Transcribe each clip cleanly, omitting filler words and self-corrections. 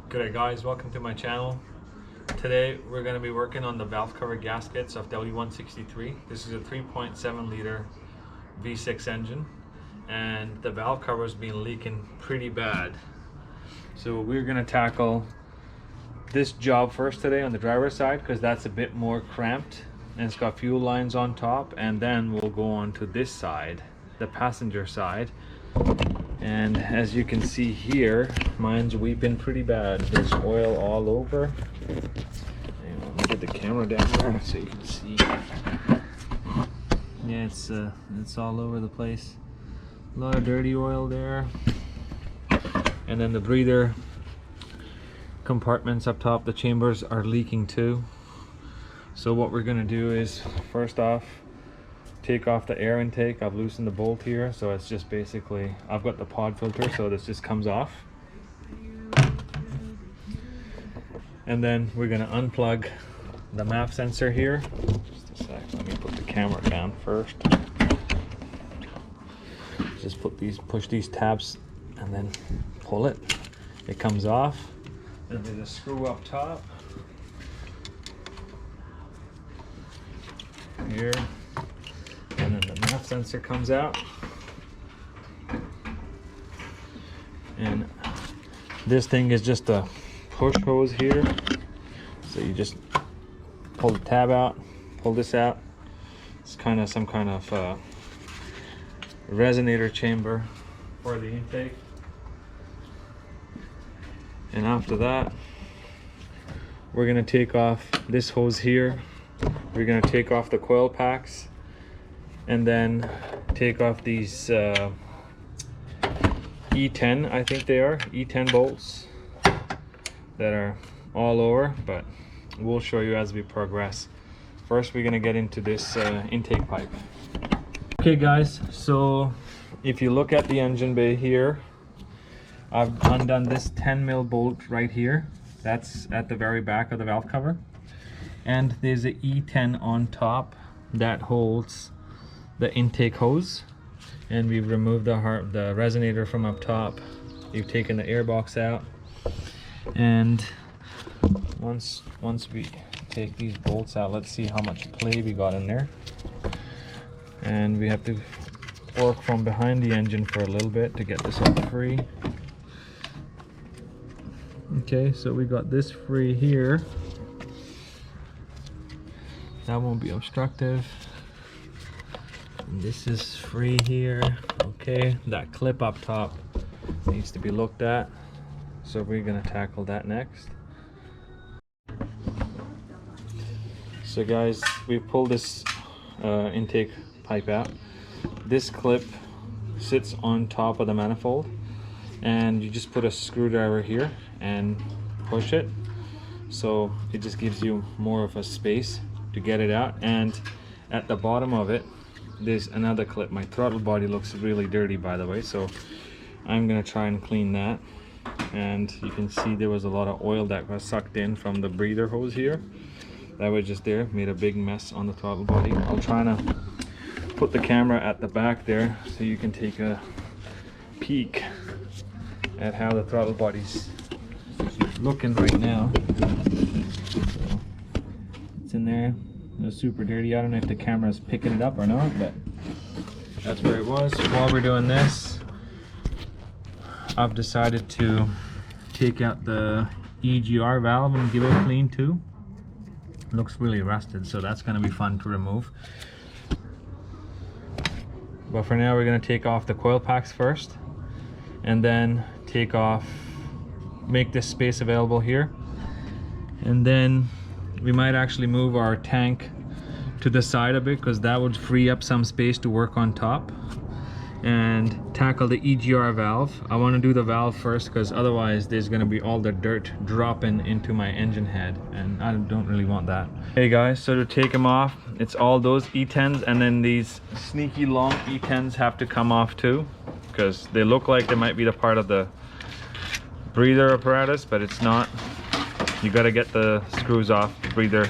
G'day guys, welcome to my channel. Today we're going to be working on the valve cover gaskets of W163. This is a 3.7 liter V6 engine and the valve cover has been leaking pretty bad. So we're going to tackle this job first today on the driver's side because that's a bit more cramped and it's got fuel lines on top, and then we'll go on to this side, the passenger side. And as you can see here, mine's weeping pretty bad. There's oil all over. Hang on, let me get the camera down there so you can see. Yeah, it's all over the place. A lot of dirty oil there. And then the breather compartments up top, the chambers are leaking too. So what we're gonna do is, first off, take off the air intake. I've loosened the bolt here, so it's just basically, I've got the pod filter, so this just comes off. And then we're gonna unplug the MAP sensor here. Just a sec, let me put the camera down first. Just push these tabs and then pull it. It comes off. And there's a screw up top. Here. And then the MAP sensor comes out, and this thing is just a push hose here, so you just pull the tab out, pull this out. It's kind of some kind of resonator chamber for the intake. And after that, we're going to take off this hose here. We're going to take off the coil packs and then take off these E10, I think they are, E10 bolts that are all over, but we'll show you as we progress. First, we're gonna get into this intake pipe. Okay guys, so if you look at the engine bay here, I've undone this 10mm bolt right here. That's at the very back of the valve cover. And there's a E10 on top that holds the intake hose, and we've removed the resonator from up top. We've taken the air box out, and once we take these bolts out, let's see how much play we got in there. And we have to work from behind the engine for a little bit to get this all free. Okay, so we got this free here. That won't be obstructive. And this is free here. Okay, that clip up top needs to be looked at, so we're gonna tackle that next. So guys, we pulled this intake pipe out. This clip sits on top of the manifold, and you just put a screwdriver here and push it, so it just gives you more of a space to get it out. And at the bottom of it, there's another clip. My throttle body looks really dirty, by the way, so I'm gonna try and clean that. And you can see there was a lot of oil that was sucked in from the breather hose here. That was just there, made a big mess on the throttle body. I'll try to put the camera at the back there so you can take a peek at how the throttle body's looking right now. So it's in there. It was super dirty. I don't know if the camera's picking it up or not, but that's where it was. While we're doing this, I've decided to take out the EGR valve and give it a clean too. It looks really rusted, so that's going to be fun to remove. But for now, we're going to take off the coil packs first, and then make this space available here, and then we might actually move our tank to the side a bit, because that would free up some space to work on top, and tackle the EGR valve. I want to do the valve first because otherwise there's going to be all the dirt dropping into my engine head, and I don't really want that. Hey guys, so to take them off, it's all those E10s, and then these sneaky long E10s have to come off too, because they look like they might be the part of the breather apparatus, but it's not. You got to get the screws off the breather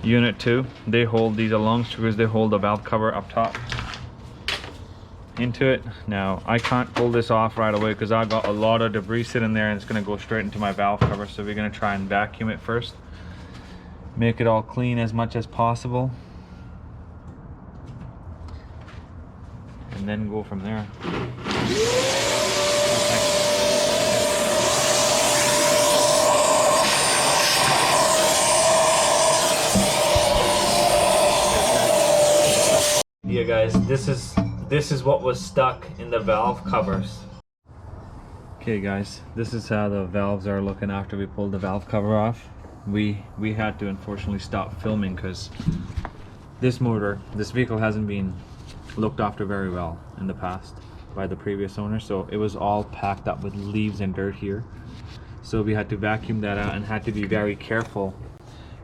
unit too. They hold, these are long screws, they hold the valve cover up top. into it. Now I can't pull this off right away because I got a lot of debris sitting there and it's going to go straight into my valve cover. So we're going to try and vacuum it first, make it all clean as much as possible, and then go from there. Yeah guys, this is what was stuck in the valve covers. Okay guys, this is how the valves are looking after we pulled the valve cover off. We had to unfortunately stop filming because this vehicle hasn't been looked after very well in the past by the previous owner, so it was all packed up with leaves and dirt here. So we had to vacuum that out and had to be very careful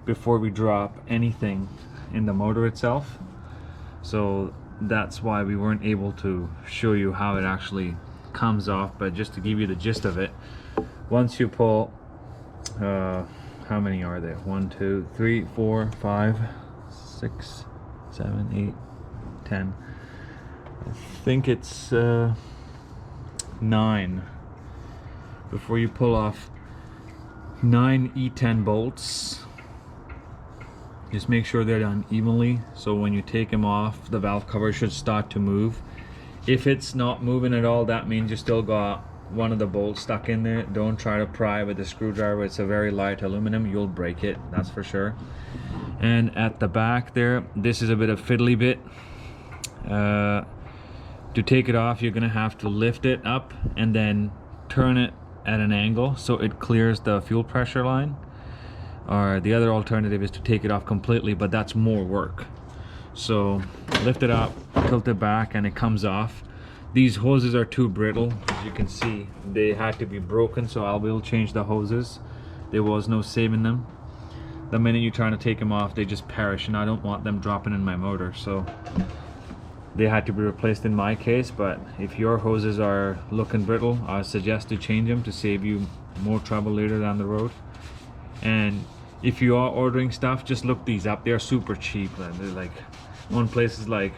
before we drop anything in the motor itself. So that's why we weren't able to show you how it actually comes off, but just to give you the gist of it, once you pull, how many are there? 1, 2, 3, 4, 5, 6, 7, 8, 10. I think it's 9. Before you pull off 9 E10 bolts, just make sure they're done evenly, so when you take them off, the valve cover should start to move. If it's not moving at all, that means you still got one of the bolts stuck in there. Don't try to pry with a screwdriver. It's a very light aluminum. You'll break it, that's for sure. And at the back there, this is a bit of fiddly bit. To take it off, you're gonna have to lift it up and then turn it at an angle so it clears the fuel pressure line. Or the other alternative is to take it off completely, but that's more work. So lift it up, tilt it back, and it comes off. These hoses are too brittle, as you can see. They had to be broken, so I will change the hoses. There was no saving them. The minute you're trying to take them off, they just perish, and I don't want them dropping in my motor, so they had to be replaced in my case. But if your hoses are looking brittle, I suggest to change them to save you more trouble later down the road. And if you are ordering stuff, just look these up. They're super cheap. They're like, one place is like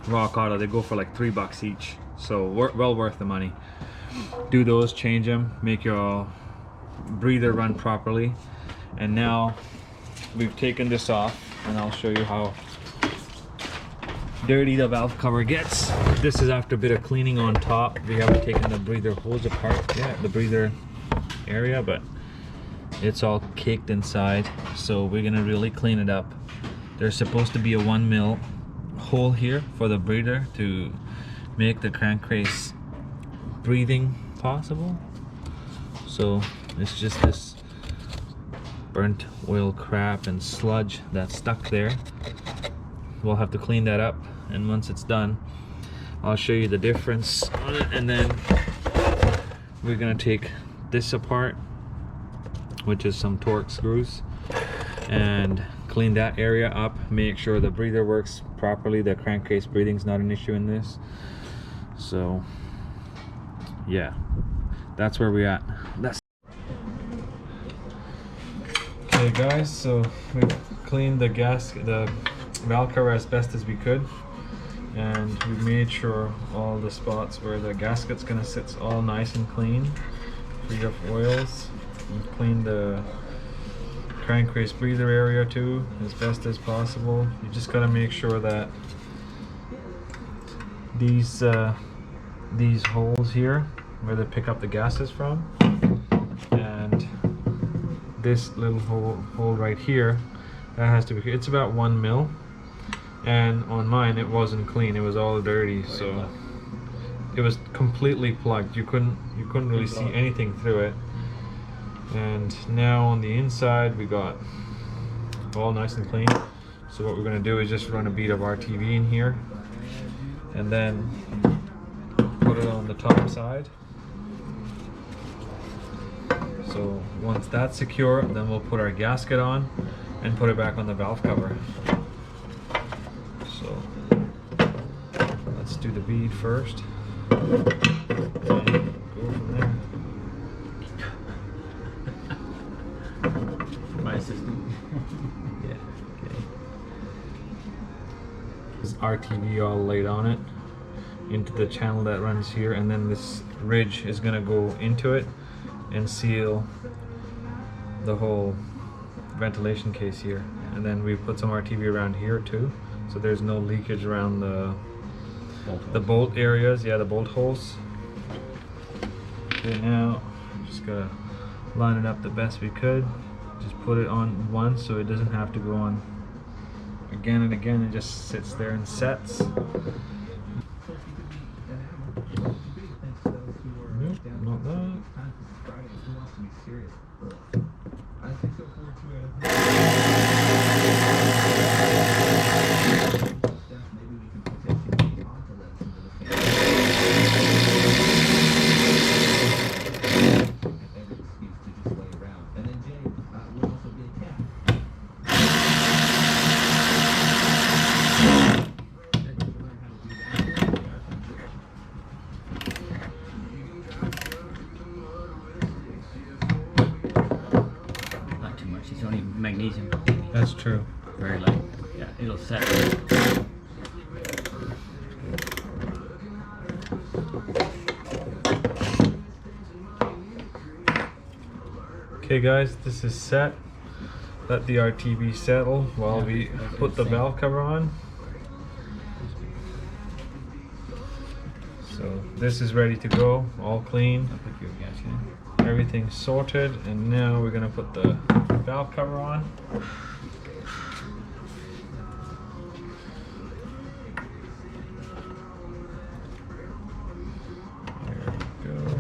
Rock Auto, they go for like $3 each, so well worth the money. Do those, change them, make your breather run properly. And now we've taken this off, and I'll show you how dirty the valve cover gets. This is after a bit of cleaning on top. We haven't taken the breather hose apart yet, the breather area, but it's all caked inside, so we're gonna really clean it up. There's supposed to be a 1 mil hole here for the breather to make the crankcase breathing possible. So it's just this burnt oil crap and sludge that's stuck there. We'll have to clean that up, and once it's done, I'll show you the difference on it. And then we're gonna take this apart, which is some torque screws, and clean that area up, make sure the breather works properly. The crankcase breathing's not an issue in this. So yeah, that's where we're at. Okay guys, so we've cleaned the valve cover as best as we could, and we made sure all the spots where the gasket's gonna sit all nice and clean, free of oils. And clean the crankcase breather area too as best as possible. You just gotta make sure that these holes here where they pick up the gases from, and this little hole right here, that has to be, it's about 1 mil, and on mine it wasn't clean, it was all dirty, so it was completely plugged. You couldn't really see anything through it. And now on the inside we got all nice and clean. So what we're going to do is just run a bead of RTV in here and then put it on the top side. So once that's secure, then we'll put our gasket on and put it back on the valve cover. So let's do the bead first and go from there. My assistant. Yeah, okay. There's RTV all laid on it. into the channel that runs here, and then this ridge is going to go into it and seal the whole ventilation case here. And then we put some RTV around here too, so there's no leakage around the bolt areas, yeah, the bolt holes. Okay, now I'm just gonna line it up the best we could. Just put it on once so it doesn't have to go on again and again. It just sits there and sets. Nope, not that. It's only magnesium. That's true. Very light. Yeah, it'll set. Okay guys, this is set. Let the RTV settle while we put the valve cover on. So this is ready to go, all clean. I'll put your gasket in. Everything's sorted, and now we're gonna put the valve cover on. There we go.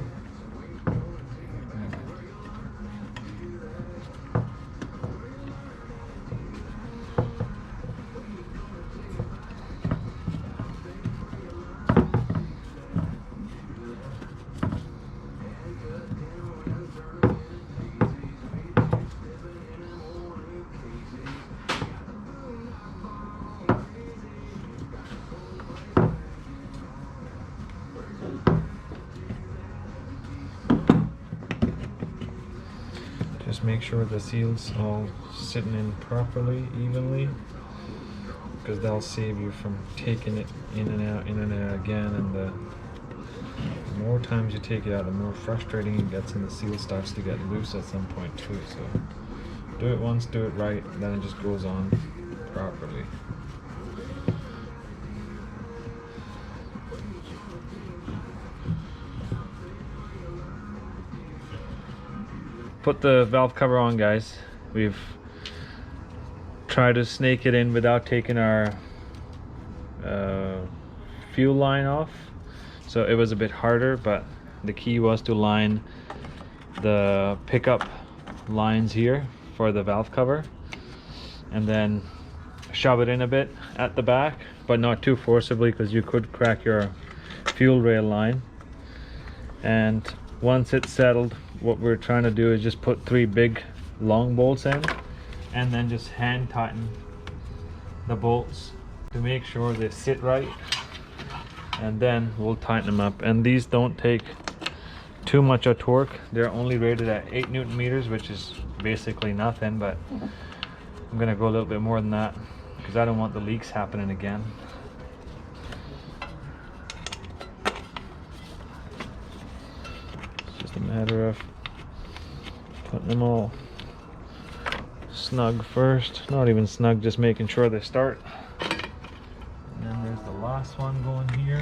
Just make sure the seal's all sitting in properly, evenly, because that'll save you from taking it in and out again. And the more times you take it out, the more frustrating it gets, and the seal starts to get loose at some point too. So do it once, do it right, then it just goes on properly. Put the valve cover on, guys. We've tried to snake it in without taking our fuel line off, so it was a bit harder, but the key was to line the pickup lines here for the valve cover and then shove it in a bit at the back, but not too forcibly, because you could crack your fuel rail line. And once it's settled, what we're trying to do is just put 3 big long bolts in, and then just hand tighten the bolts to make sure they sit right, and then we'll tighten them up. And these don't take too much of torque. They're only rated at 8 Newton meters, which is basically nothing, but I'm gonna go a little bit more than that because I don't want the leaks happening again. Just a matter of putting them all snug first. Not even snug, just making sure they start. And then there's the last one going here.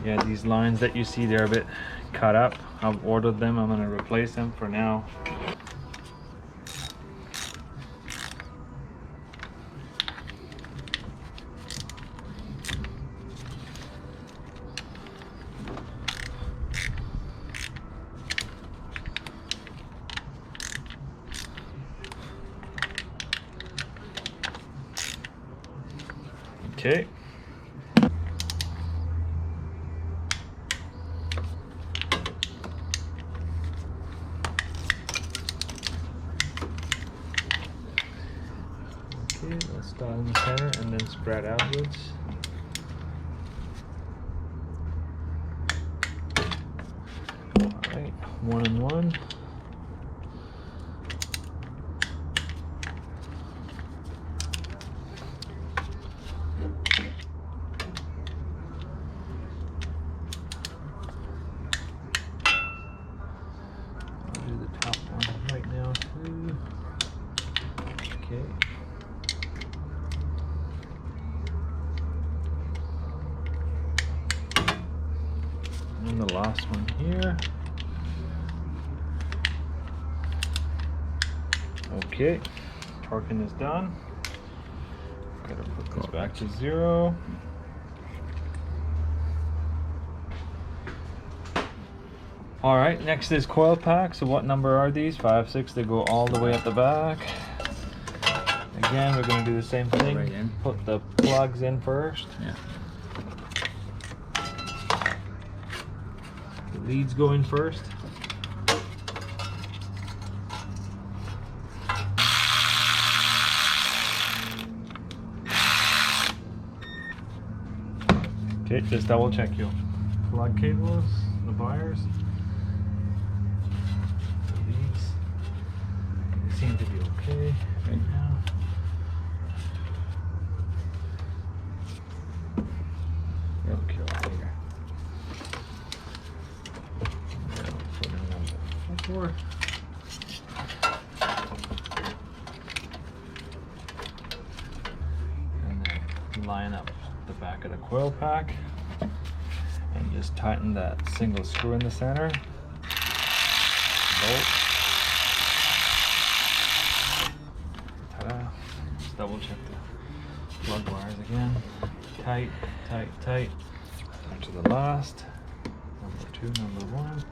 Yeah, these lines that you see, they're a bit cut up. I've ordered them. I'm gonna replace them for now. Okay. Okay, let's start in the center and then spread outwards. Alright, 1 and 1. And the last one here. Okay, torquing is done. Gotta put this back to 0. All right, next is coil pack. So what number are these? 5, 6. They go all the way at the back. Again, we're gonna do the same thing. Right in. Put the plugs in first. Yeah. The leads go in first. Okay, just double check your plug cables, the wires. The leads seem to be okay right now. Okay, here. Now put in number 4. And then line up the back of the coil pack and just tighten that single screw in the center. Bolt. Ta-da. Just double check the plug wires again. Tight, tight, tight. To the last. Number 2, number 1.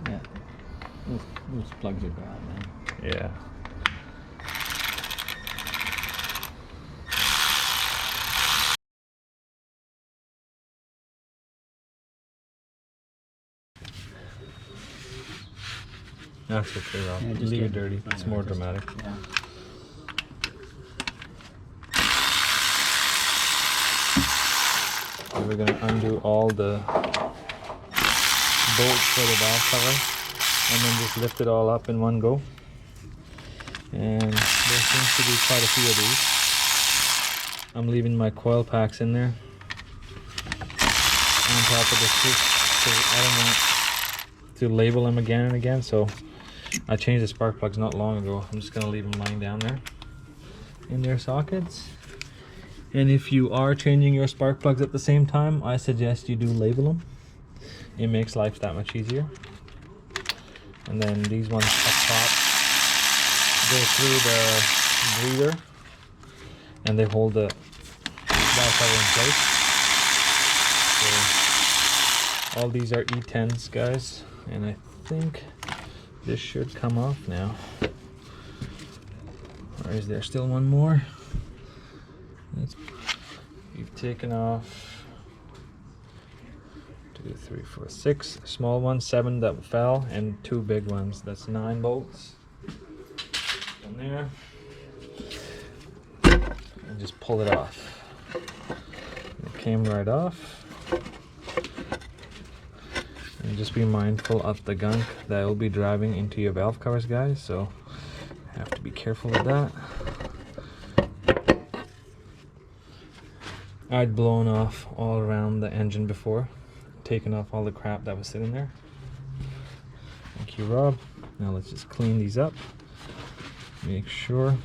Yeah. Those plugs are bad, man. Yeah. That's okay, Rob. Yeah, just Leave get it dirty. It's more dramatic. Yeah. So we're gonna undo all the bolts for the valve cover and then just lift it all up in one go. And there seems to be quite a few of these. I'm leaving my coil packs in there on top of the switch because I don't want to label them again and again, so I changed the spark plugs not long ago. I'm just gonna leave them lying down there in their sockets. And if you are changing your spark plugs at the same time, I suggest you do label them. It makes life that much easier. And then these ones up top go through the breather and they hold the valve cover in place. So all these are E10s, guys, and I think this should come off now. Or is there still one more? You've taken off 2, 3, 4, 6 small ones, 7 that fell, and 2 big ones. That's 9 bolts. In there. And just pull it off. It came right off. And just be mindful of the gunk that will be driving into your valve covers, guys, so have to be careful with that. I'd blown off all around the engine before, taken off all the crap that was sitting there. Thank you, Rob. Now let's just clean these up. Make sure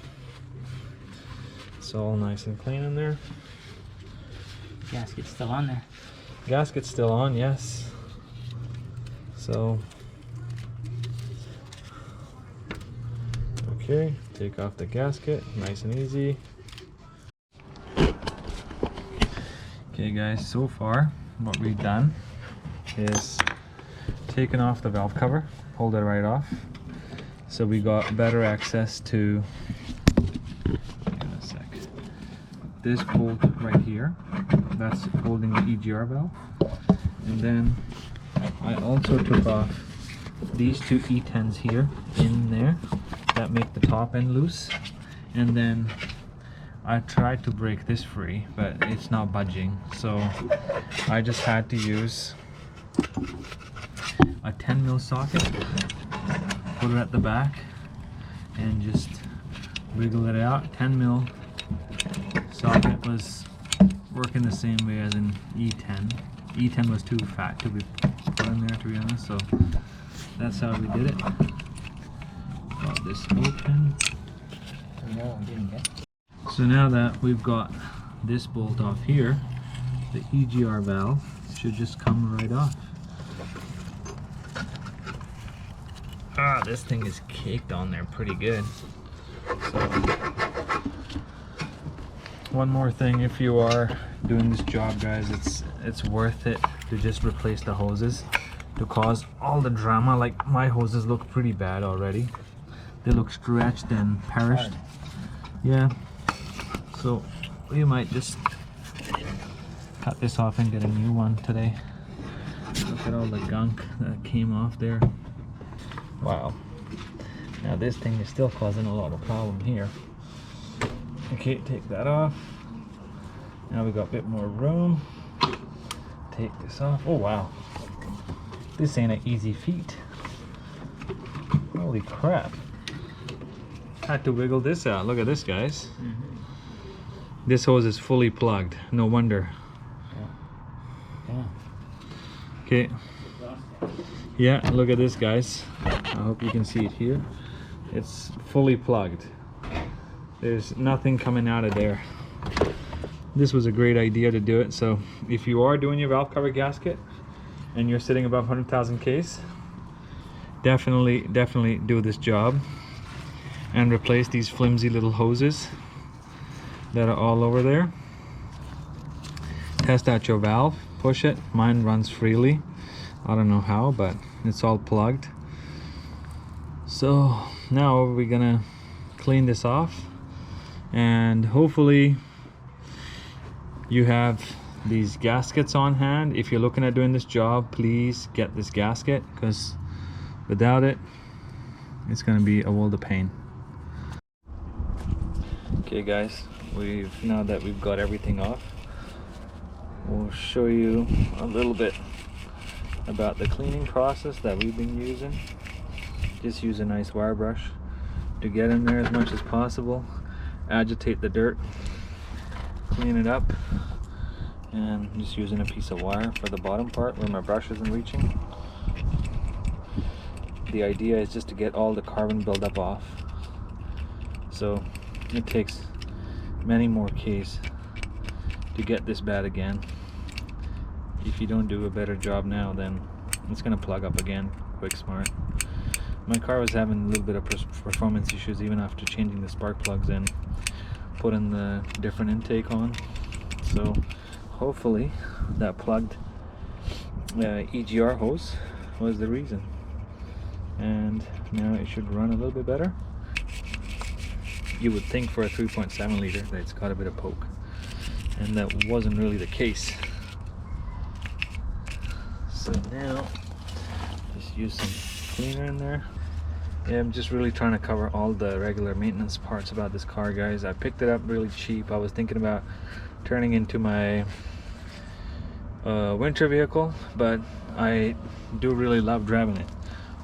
it's all nice and clean in there. Gasket's still on there. Gasket's still on, yes. So, okay, take off the gasket, nice and easy. Okay guys, so far what we've done is taken off the valve cover, pulled it right off, so we got better access to, this bolt right here, that's holding the EGR valve, and then I also took off these two E10s here in there that make the top end loose, and then I tried to break this free, but it's not budging, so I just had to use a 10mm socket, put it at the back, and just wiggle it out. 10mm socket was working the same way as an E10. E10 was too fat to be put in there, to be honest, so that's how we did it. Got this open. No, I didn't get. So now that we've got this bolt off here, the EGR valve should just come right off. Ah, this thing is caked on there pretty good. So, one more thing, if you are doing this job, guys, it's worth it to just replace the hoses to cause all the drama. Like, my hoses look pretty bad already. They look stretched and perished. Yeah. So we might just cut this off and get a new one today. Look at all the gunk that came off there. Wow. Now this thing is still causing a lot of problem here. Okay, take that off. Now we got a bit more room. Take this off. Oh wow. This ain't an easy feat. Holy crap. Had to wiggle this out. Look at this, guys. This hose is fully plugged. No wonder. Yeah. Okay. Yeah, look at this, guys. I hope you can see it here. It's fully plugged. There's nothing coming out of there. This was a great idea to do it. So if you are doing your valve cover gasket and you're sitting above 100,000 Ks, definitely do this job and replace these flimsy little hoses that are all over there. Test out your valve, push it. Mine runs freely. I don't know how, but it's all plugged. So now we're gonna clean this off, and hopefully you have these gaskets on hand. If you're looking at doing this job, please get this gasket, because without it, it's gonna be a world of pain. Okay guys, now that we've got everything off, we'll show you a little bit about the cleaning process that we've been using. Just use a nice wire brush to get in there as much as possible, agitate the dirt, clean it up, and just using a piece of wire for the bottom part where my brush isn't reaching. The idea is just to get all the carbon buildup off. So it takes many more Ks to get this bad again. If you don't do a better job now, then it's gonna plug up again quick smart. My car was having a little bit of performance issues even after changing the spark plugs and putting the different intake on. So hopefully that plugged EGR hose was the reason, and now it should run a little bit better. You would think for a 3.7 liter that it's got a bit of poke, and that wasn't really the case. So now just use some cleaner in there. Yeah, I'm just really trying to cover all the regular maintenance parts about this car, guys. I picked it up really cheap. I was thinking about turning into my winter vehicle, but I do really love driving it.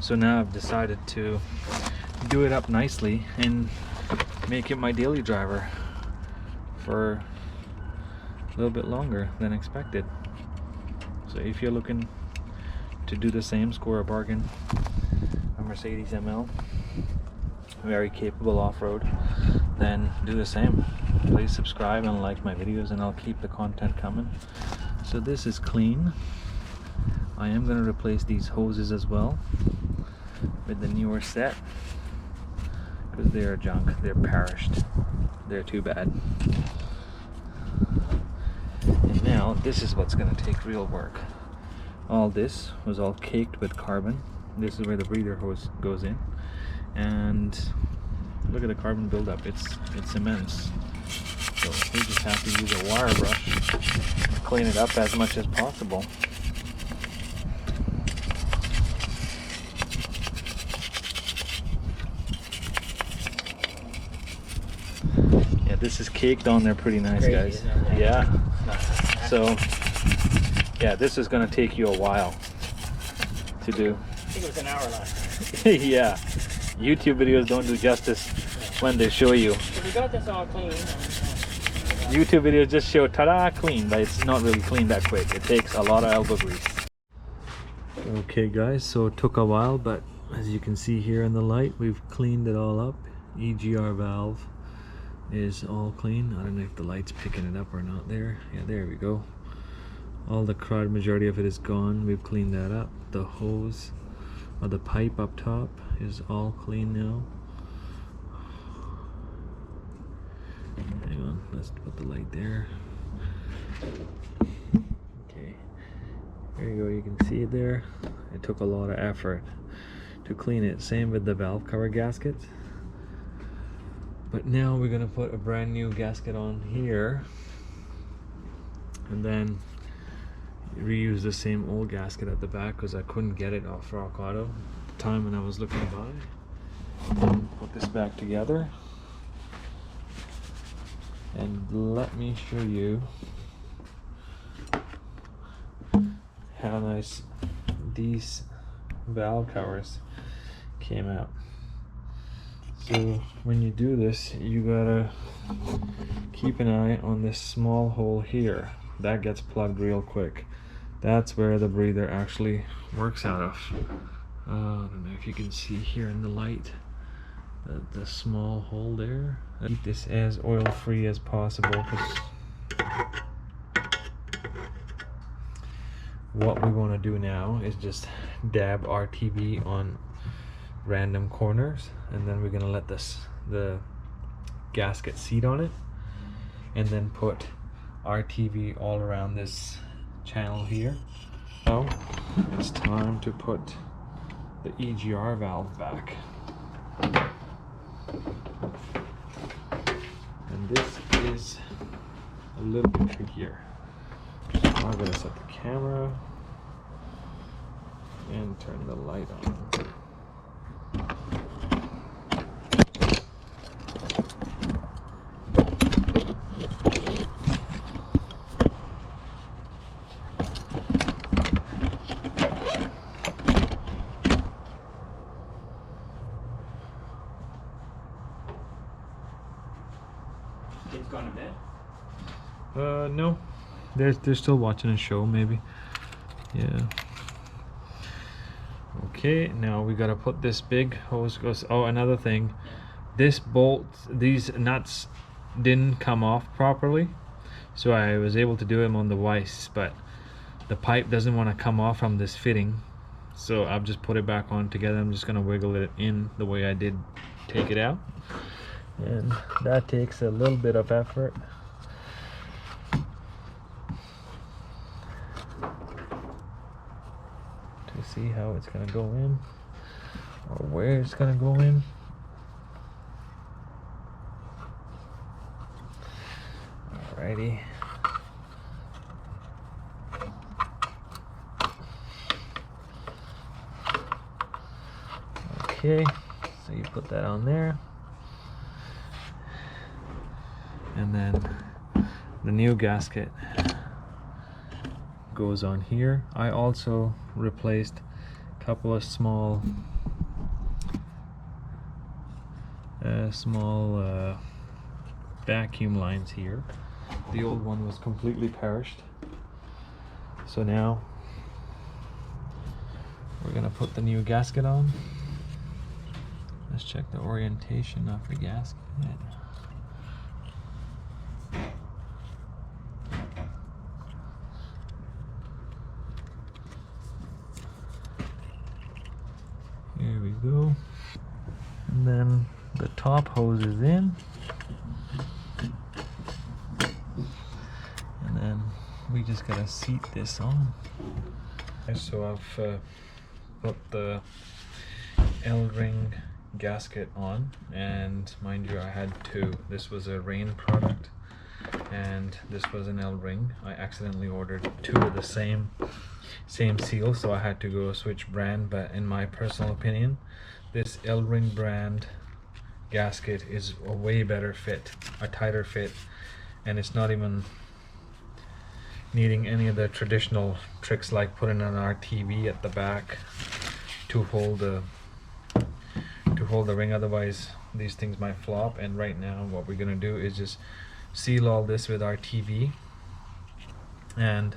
So now I've decided to do it up nicely and make it my daily driver for a little bit longer than expected. So if you're looking to do the same, score a bargain, a Mercedes ML, very capable off-road, then do the same. Please subscribe and like my videos, and I'll keep the content coming. So this is clean. I am going to replace these hoses as well with the newer set, because they are junk, they're perished, they're too bad. And now this is what's going to take real work. All this was all caked with carbon. This is where the breather hose goes in, and look at the carbon buildup. It's immense. So we just have to use a wire brush to clean it up as much as possible. this is caked on there pretty nice, Crazy, guys. isn't it? Yeah. Nice. So, yeah, this is gonna take you a while to do. I think it was an hour long. Yeah, YouTube videos don't do justice when they show you. So we got this all clean. YouTube videos just show ta-da clean, but it's not really clean that quick. It takes a lot of elbow grease. Okay guys, so it took a while, but as you can see here in the light, we've cleaned it all up. EGR valve is all clean. I don't know if the light's picking it up or not there. Yeah, there we go. All the crud, majority of it is gone. We've cleaned that up. The hose or the pipe up top is all clean now. Hang on, let's put the light there. Okay, there you go, you can see it there. It took a lot of effort to clean it. Same with the valve cover gasket. But now we're gonna put a brand new gasket on here and then reuse the same old gasket at the back because I couldn't get it off Rock Auto at the time when I was looking to buy. And put this back together. And let me show you how nice these valve covers came out. So when you do this, you gotta keep an eye on this small hole here. That gets plugged real quick. That's where the breather actually works out of. I don't know if you can see here in the light the small hole there. Keep this as oil free as possible because what we want to do now is just dab RTV on random corners, and then we're going to let the gasket seat on it and then put RTV all around this channel here. So it's time to put the EGR valve back. And this is a little bit trickier. So I'm going to set the camera and turn the light on. It's gone to bed. No, they're still watching a show maybe. Yeah. Okay, now we gotta put this big hose goes. Oh, another thing, this bolt, these nuts didn't come off properly, so I was able to do them on the vise, but the pipe doesn't want to come off from this fitting, so I've just put it back on together. I'm just gonna wiggle it in the way I did take it out, and that takes a little bit of effort. To see how it's gonna go in or where it's gonna go in. Alrighty. Okay, so you put that on there, and then the new gasket goes on here. I also replaced a couple of small vacuum lines here. The old one was completely perished, so now we're gonna put the new gasket on. Let's check the orientation of the gasket. Here we go. And then the top hose is in. And then we just gotta seat this on. So I've put the L-ring gasket on, and mind you, I had two. This was a Rain product and this was an L-ring. I accidentally ordered two of the same seal, so I had to go switch brand. But in my personal opinion, this L-ring brand gasket is a way better fit, a tighter fit, and it's not even needing any of the traditional tricks like putting an RTV at the back to hold the ring, otherwise these things might flop. And right now what we're gonna do is just seal all this with RTV and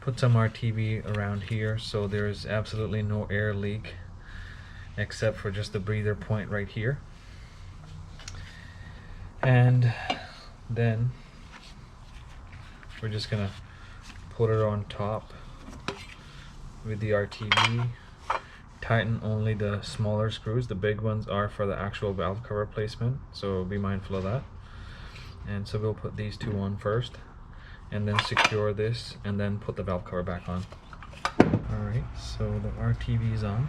put some RTV around here so there's absolutely no air leak except for just the breather point right here. And then we're just gonna put it on top with the RTV. Tighten only the smaller screws. The big ones are for the actual valve cover placement, so be mindful of that. And so we'll put these two on first and then secure this and then put the valve cover back on. Alright, so the RTV is on.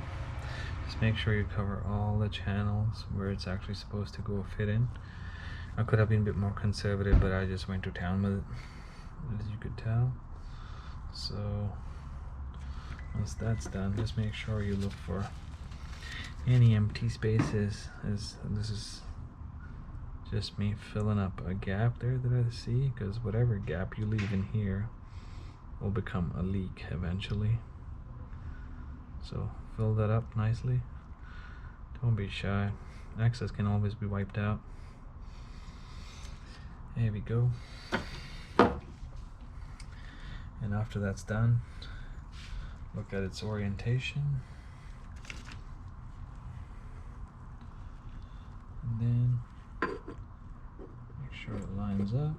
Just make sure you cover all the channels where it's actually supposed to go fit in. I could have been a bit more conservative, but I just went to town with it, as you could tell. So once that's done, just make sure you look for any empty spaces, as this is just me filling up a gap there that I see, because whatever gap you leave in here will become a leak eventually. So fill that up nicely. Don't be shy. Excess can always be wiped out. There we go. And after that's done, look at its orientation. And then make sure it lines up.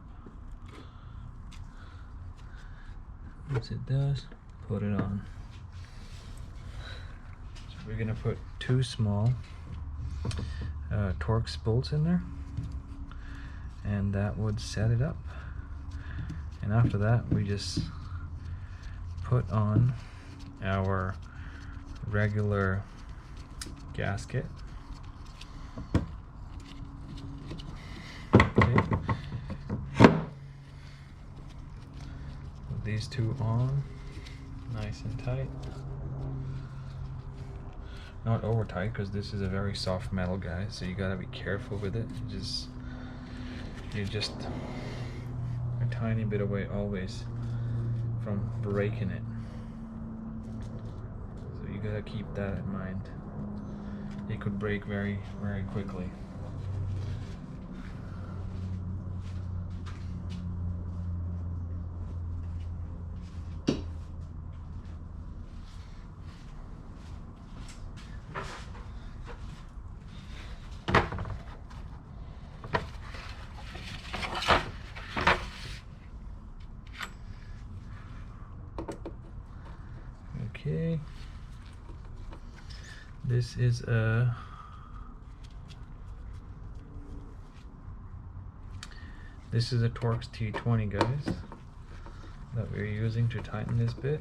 Once it does, put it on. So we're gonna put two small Torx bolts in there, and that would set it up. And after that, we just put on our regular gasket. Okay. Put these two on, nice and tight. Not over tight, because this is a very soft metal, guys, so you gotta be careful with it. You're just a tiny bit away always from breaking it. So you gotta keep that in mind. It could break very, very quickly. Okay, this is a Torx T20, guys, that we're using to tighten this bit.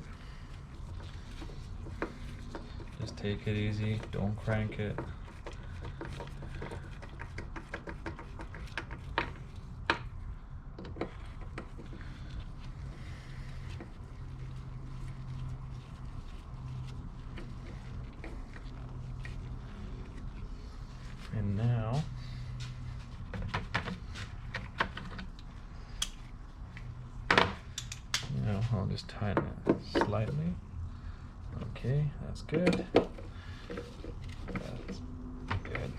Just take it easy, don't crank it. And now I'll just tighten it slightly. Okay, that's good. That's good.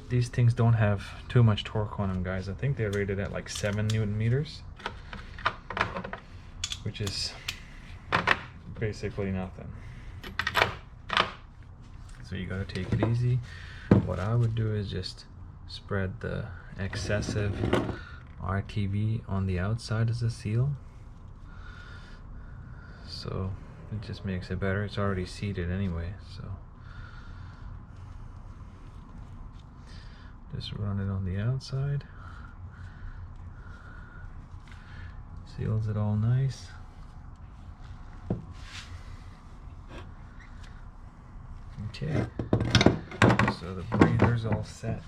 These things don't have too much torque on them, guys. I think they're rated at like 7 Newton meters, which is basically nothing. So you gotta take it easy. What I would do is just spread the excessive RTV on the outside as a seal. So it just makes it better. It's already seated anyway, so just run it on the outside. Seals it all nice. Okay, so the breather's all set.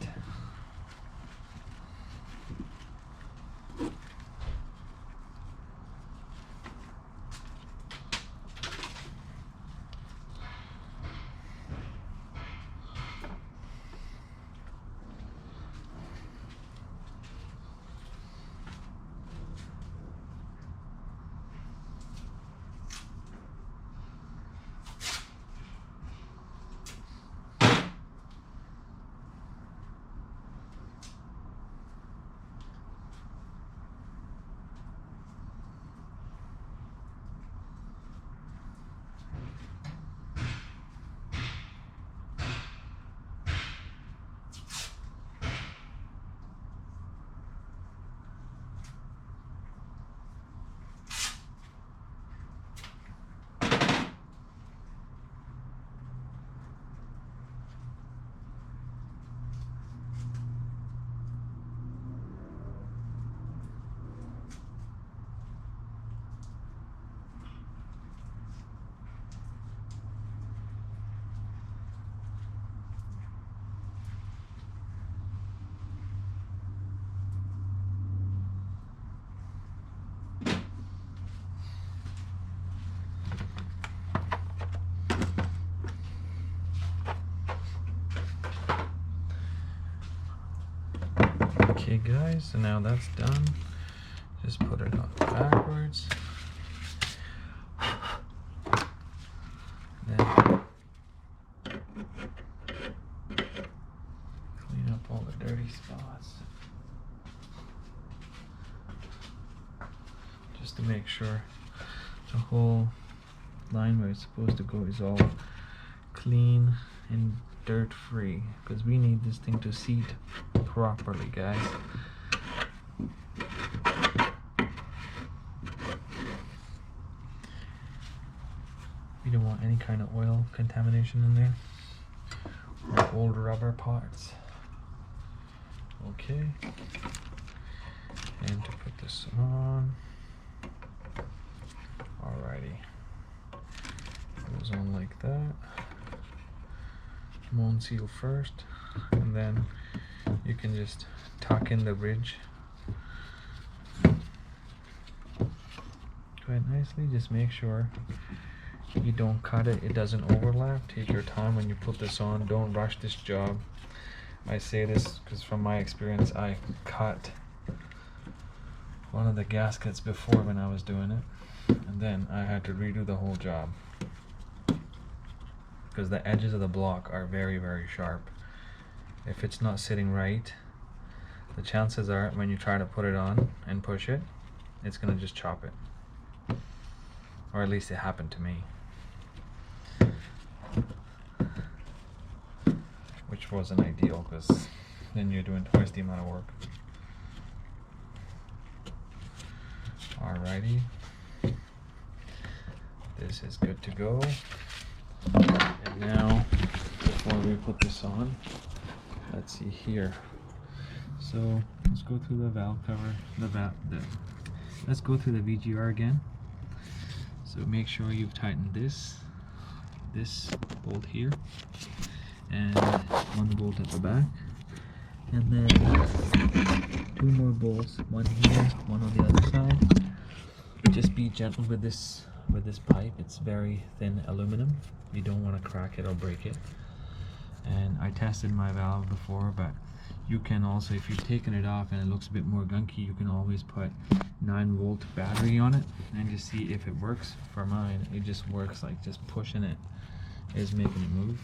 Okay guys, so now that's done. Just put it on backwards. Then clean up all the dirty spots. Just to make sure the whole line where it's supposed to go is all clean and dirt free, because we need this thing to seat properly, guys. We don't want any kind of oil contamination in there or old rubber parts. Okay, and to put this on, alrighty, goes on like that. Mold seal first, and then you can just tuck in the ridge quite nicely. Just make sure you don't cut it, it doesn't overlap. Take your time when you put this on, don't rush this job. I say this because from my experience, I cut one of the gaskets before when I was doing it, and then I had to redo the whole job because the edges of the block are very, very sharp. If it's not sitting right, the chances are when you try to put it on and push it, it's gonna just chop it. Or at least it happened to me. Which wasn't ideal, because then you're doing twice the amount of work. Alrighty, this is good to go. And now, before we put this on, let's see here. So let's go through the valve cover, let's go through the VGR again. So make sure you've tightened this bolt here, and one bolt at the back, and then two more bolts, one here, one on the other side. Just be gentle with this pipe. It's very thin aluminum. You don't want to crack it or break it. And I tested my valve before, but you can also, if you've taken it off and it looks a bit more gunky, you can always put 9-volt battery on it and just see if it works. For mine, it just works, like just pushing it is making it move.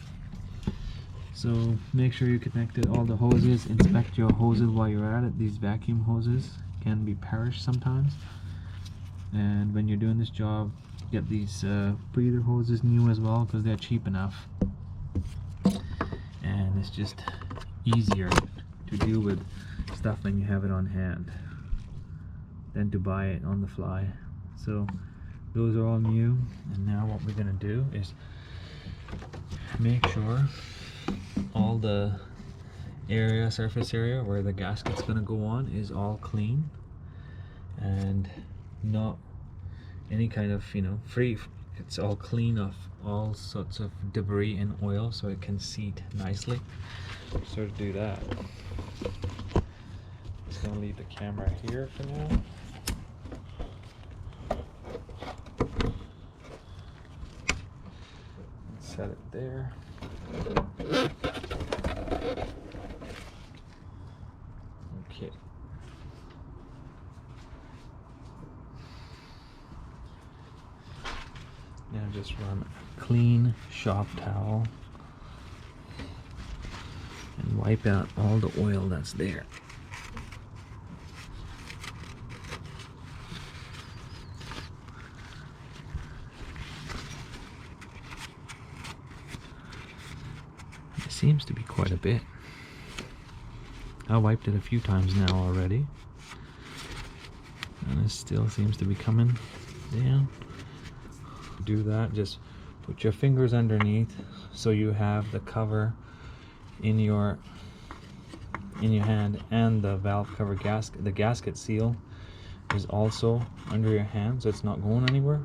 So make sure you connected all the hoses. Inspect your hoses while you're at it. These vacuum hoses can be perished sometimes, and when you're doing this job, get these breather hoses new as well, because they're cheap enough and it's just easier to deal with stuff when you have it on hand than to buy it on the fly. So those are all new, and now what we're going to do is make sure all the surface area where the gasket's going to go on is all clean and not any kind of, free. It's all clean of all sorts of debris and oil, so it can seat nicely. So to do that, I'm just going to leave the camera here for now. Set it there. Okay. Now just run a clean shop towel and wipe out all the oil that's there. It seems to be quite a bit. I wiped it a few times now already, and it still seems to be coming down. Do that, just put your fingers underneath so you have the cover in your hand, and the valve cover gasket, the gasket seal is also under your hand, so it's not going anywhere.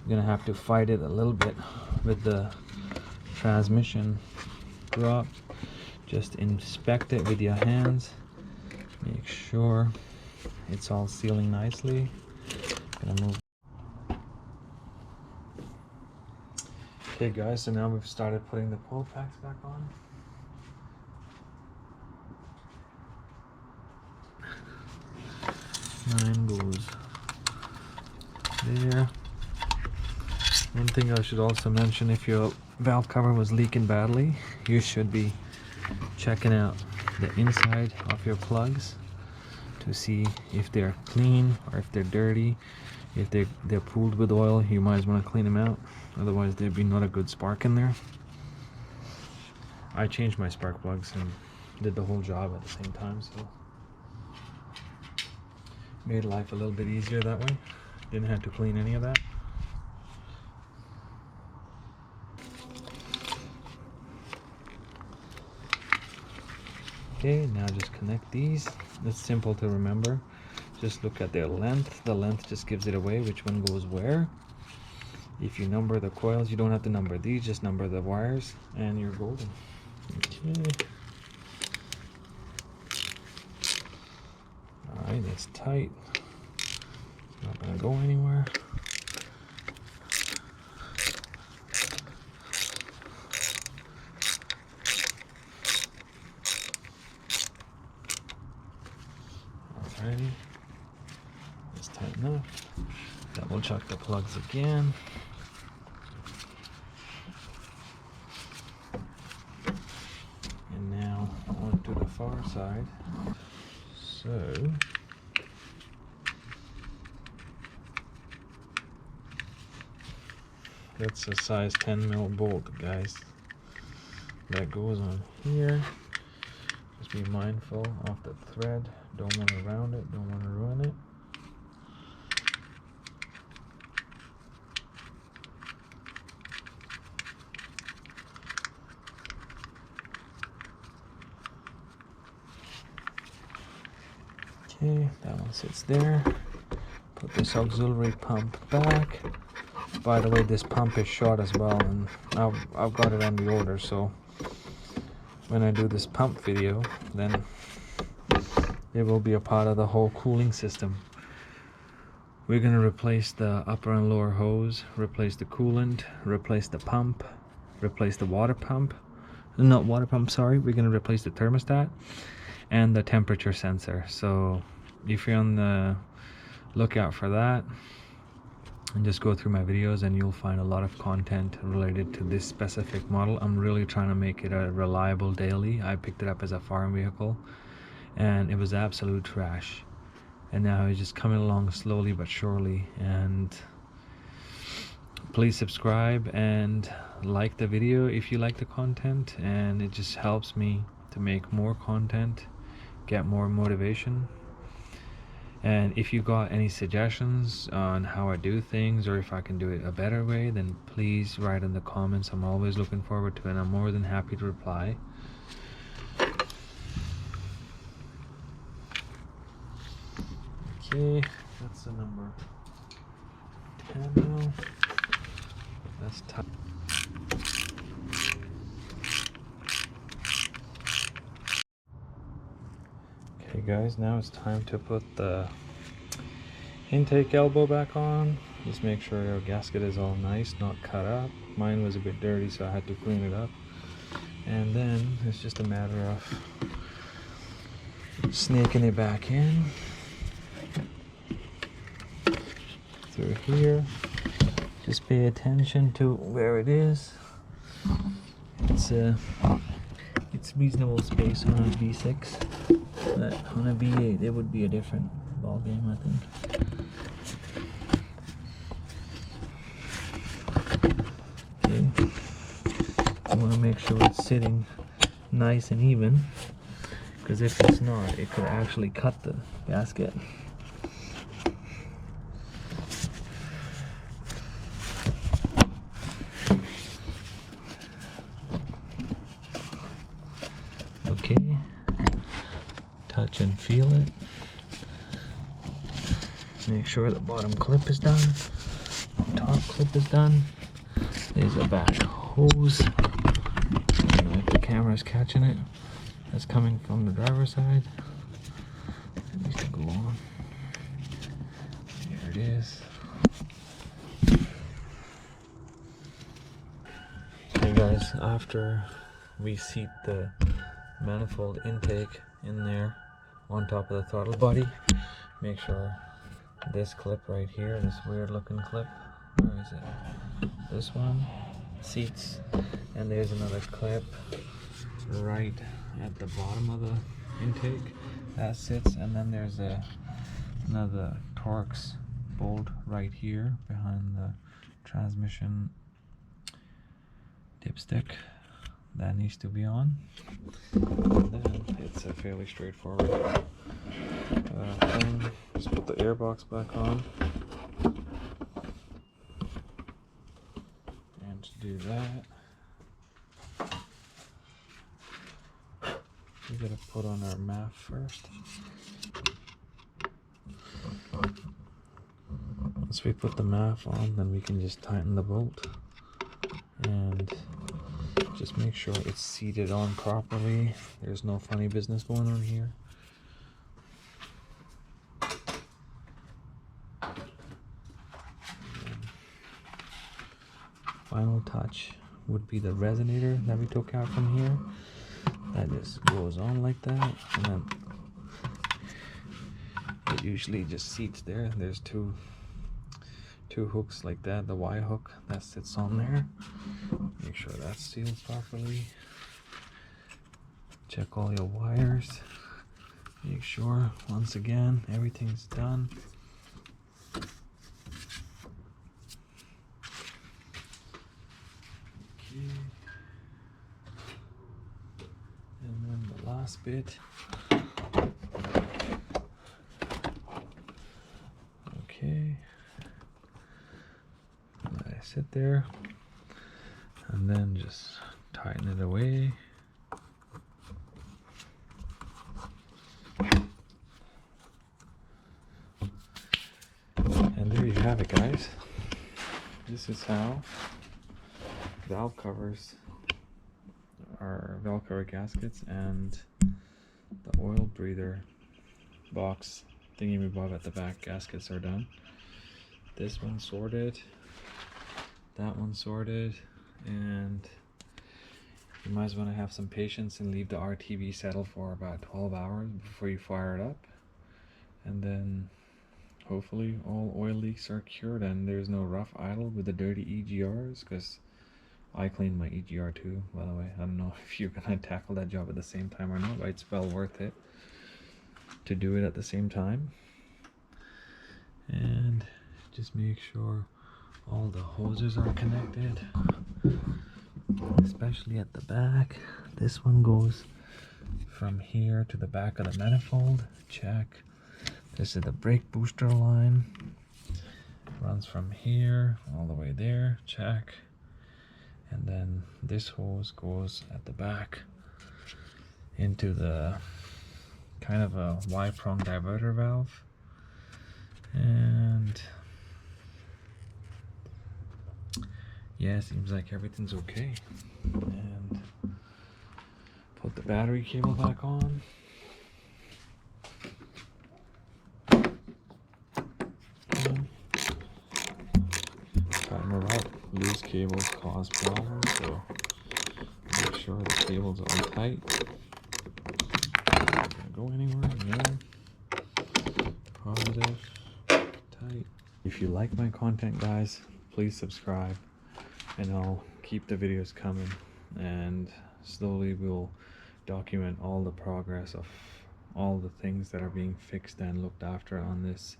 You're gonna have to fight it a little bit with the transmission drop. Just inspect it with your hands, make sure it's all sealing nicely. Gonna move. Okay guys, so now we've started putting the pull packs back on. 9 goes there. One thing I should also mention, if your valve cover was leaking badly, you should be checking out the inside of your plugs to see if they're clean or if they're dirty. If they're pooled with oil, you might want to clean them out. Otherwise, there'd be not a good spark in there. I changed my spark plugs and did the whole job at the same time, so made life a little bit easier that way. Didn't have to clean any of that. Okay, now just connect these. It's simple to remember. Just look at their length. The length just gives it away which one goes where. If you number the coils, you don't have to number these, just number the wires and you're golden. Okay. Alright, that's tight. It's not gonna go anywhere. Alrighty. That's tight enough. Double check the plugs again. And now on to the far side. So that's a size 10 mil bolt, guys. That goes on here. Just be mindful of the thread. Don't want to round it, don't want to ruin it. Okay, that one sits there. Put this auxiliary pump back. By the way, this pump is short as well, and I've got it on the order, so when I do this pump video, then it will be a part of the whole cooling system. We're gonna replace the upper and lower hose, replace the coolant, replace the pump, replace the water pump. Not water pump, sorry. We're gonna replace the thermostat and the temperature sensor. So if you're on the lookout for that, and just go through my videos and you'll find a lot of content related to this specific model. I'm really trying to make it a reliable daily. I picked it up as a farm vehicle and it was absolute trash, and now it's just coming along slowly but surely. And please subscribe and like the video if you like the content, and it just helps me to make more content, get more motivation. And if you got any suggestions on how I do things, or if I can do it a better way, then please write in the comments. I'm always looking forward to it, and I'm more than happy to reply. Okay, that's the number 10 now. That's tight. Okay guys, now it's time to put the intake elbow back on. Just make sure your gasket is all nice, not cut up. Mine was a bit dirty, so I had to clean it up. And then it's just a matter of snaking it back in through here. Just pay attention to where it is. It's reasonable space on a V6. But on a V8 it would be a different ball game, I think. Okay, I want to make sure it's sitting nice and even, because if it's not, it could actually cut the gasket. Okay, touch and feel it. Make sure the bottom clip is done, top clip is done. There's a back hose. I don't know if the camera is catching it. That's coming from the driver's side. It needs to go on. There it is. Okay guys, after we seat the manifold intake in there on top of the throttle body, make sure this clip right here, this weird looking clip, where is it? This one, seats, and there's another clip right at the bottom of the intake that sits, and then there's another Torx bolt right here behind the transmission dipstick that needs to be on. And then it's a fairly straightforward thing. Just put the airbox back on, and to do that we gotta put on our MAF first. Once we put the MAF on, then we can just tighten the bolt and just make sure it's seated on properly. There's no funny business going on here. Final touch would be the resonator that we took out from here. That just goes on like that, and then it usually just seats there. There's two hooks like that, the Y hook that sits on there. Make sure that's sealed properly. Check all your wires. Make sure, once again, everything's done. Okay. And then the last bit. Okay. Let it sit there, and then just tighten it away. And there you have it, guys. This is how valve covers, our valve cover gaskets and the oil breather box thingy-me-bob at the back gaskets are done. This one sorted, that one sorted, and you might want to have some patience and leave the RTV settle for about 12 hours before you fire it up. And then hopefully all oil leaks are cured and there's no rough idle with the dirty EGRs, because I cleaned my EGR too, by the way. I don't know if you're gonna tackle that job at the same time or not, but it's well worth it to do it at the same time. And just make sure all the hoses are connected, especially at the back. This one goes from here to the back of the manifold. Check. This is the brake booster line. Runs from here all the way there. Check. And then this hose goes at the back into the kind of a Y-prong diverter valve. And yeah, seems like everything's okay. And put the battery cable back on. Tighten her up. Loose cables cause problems, so make sure the cables are tight. Not gonna go anywhere. No. Positive. Tight. If you like my content, guys, please subscribe, and I'll keep the videos coming, and slowly we'll document all the progress of all the things that are being fixed and looked after on this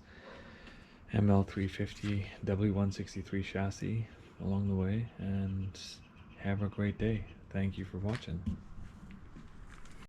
ML350 W163 chassis along the way. And have a great day. Thank you for watching.